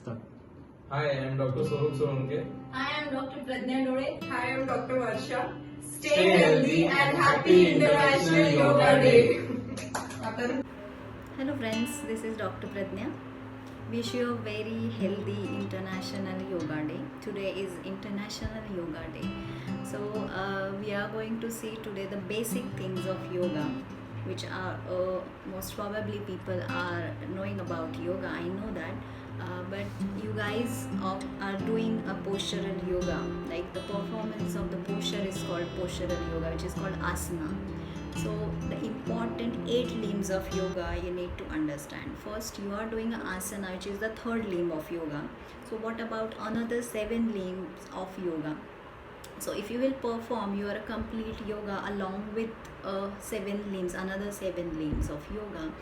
Start. Hi, I am Dr. Swarup Solanke. I am Dr. Pradnya Dore. Hi, I am Dr. Varsha. Stay healthy and happy International Yoga Day. Hello friends, this is Dr. Pradnya. Wish you a very healthy International Yoga Day. Today is International Yoga Day. So we are going to see today the basic things of yoga, which are most probably people are knowing about yoga. I know that. But you guys are doing a postural yoga, like the performance of the posture is called postural yoga, which is called asana. So the important 8 limbs of yoga you need to understand. First, you are doing an asana, which is the third limb of yoga. So what about another 7 limbs of yoga? So if you will perform your complete yoga along with 7 limbs, another 7 limbs of yoga,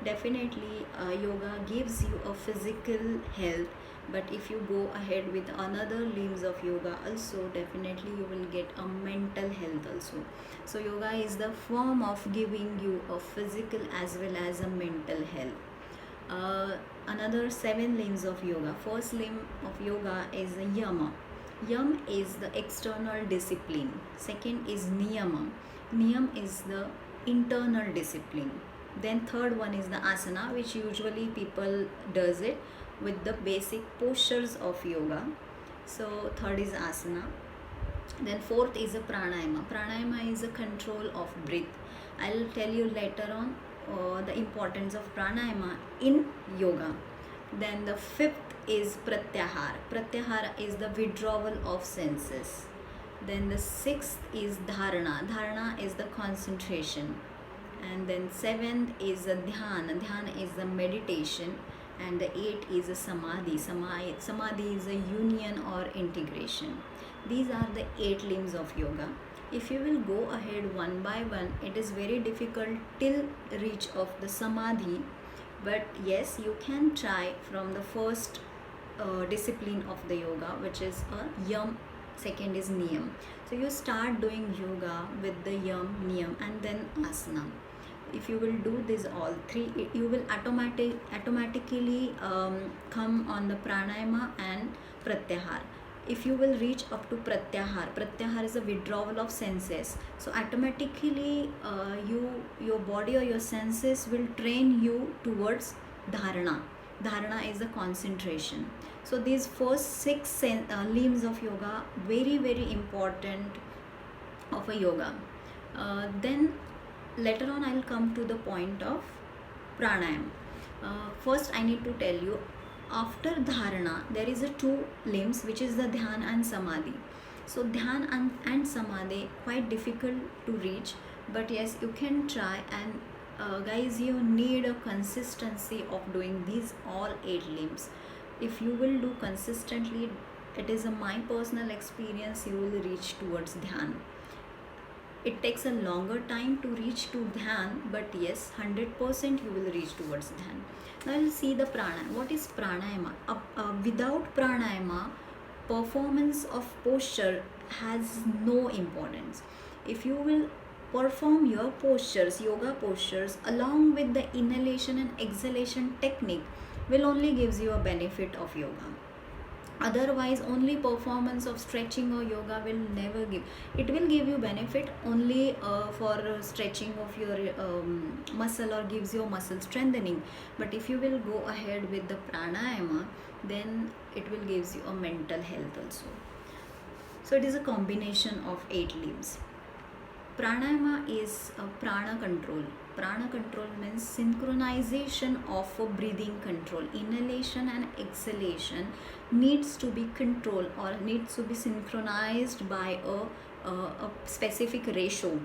definitely yoga gives you a physical health. But if you go ahead with another limbs of yoga also, definitely you will get a mental health also. So yoga is the form of giving you a physical as well as a mental health. Another 7 limbs of yoga. First limb of yoga is yama. Yam is the external discipline. Second is niyama. Niyam is the internal discipline. Then third one is the asana, which usually people does it with the basic postures of yoga. So third is asana. Then fourth is a pranayama. Pranayama is a control of breath. I'll tell you later on the importance of pranayama in yoga. Then the fifth is pratyahar. Pratyahar is the withdrawal of senses. Then the sixth is dharana. Dharana is the concentration. And then 7th is a dhyana. Dhyana is the meditation. And the 8th is a samadhi. Samadhi is a union or integration. These are the 8 limbs of yoga. If you will go ahead one by one, it is very difficult till reach of the samadhi. But yes, you can try from the first discipline of the yoga, which is a yam. Second is niyam. So you start doing yoga with the yam, niyam, and then asana. If you will do this all 3, you will automatically come on the pranayama and pratyahar. If you will reach up to pratyahar is a withdrawal of senses. So automatically your body or your senses will train you towards dharana. Dharana is the concentration. So these first 6 limbs of yoga, very very important of a yoga. Then later on I'll come to the point of pranayam. First I need to tell you, after dharana there is a 2 limbs, which is the dhyan and samadhi. So dhyan and samadhi quite difficult to reach, but yes, you can try. And guys, you need a consistency of doing these all 8 limbs. If you will do consistently, it is my personal experience, you will reach towards dhyan. It takes a longer time to reach to dhyan, but yes, 100% you will reach towards dhyan. Now we'll see the pranayama. What is pranayama? Without pranayama, performance of posture has no importance. If you will perform your postures, yoga postures, along with the inhalation and exhalation technique, will only gives you a benefit of yoga. Otherwise, only performance of stretching or yoga will never give. It will give you benefit only for stretching of your muscle or gives you muscle strengthening. But if you will go ahead with the pranayama, then it will gives you a mental health also. So it is a combination of 8 limbs. Pranayama is a prana control. Prana control means synchronization of a breathing control. Inhalation and exhalation needs to be controlled or needs to be synchronized by a specific ratio.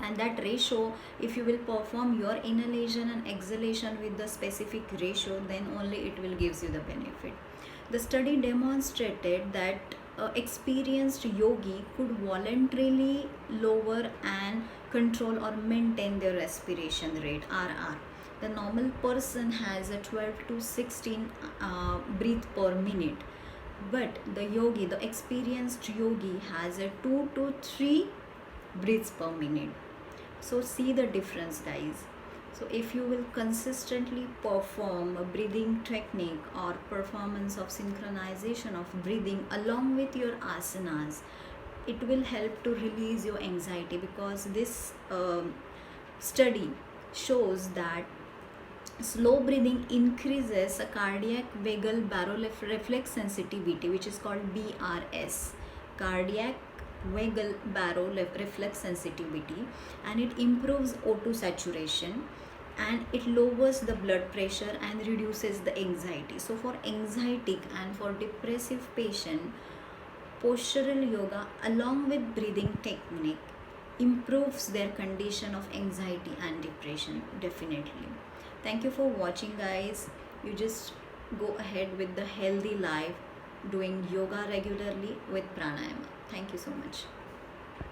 And that ratio, if you will perform your inhalation and exhalation with the specific ratio, then only it will gives you the benefit. The study demonstrated that experienced yogi could voluntarily lower and control or maintain their respiration rate, RR. The normal person has a 12 to 16 breath per minute, but the experienced yogi has a 2 to 3 breaths per minute. So see the difference, guys. So if you will consistently perform a breathing technique or performance of synchronization of breathing along with your asanas, it will help to release your anxiety, because this study shows that slow breathing increases a cardiac vagal baroreflex sensitivity, which is called BRS, cardiac vagal baroreflex sensitivity, and it improves O2 saturation, and it lowers the blood pressure and reduces the anxiety. So for anxiety and for depressive patient, postural yoga along with breathing technique improves their condition of anxiety and depression, definitely. Thank you for watching, guys. You just go ahead with the healthy life, doing yoga regularly with pranayama. Thank you so much.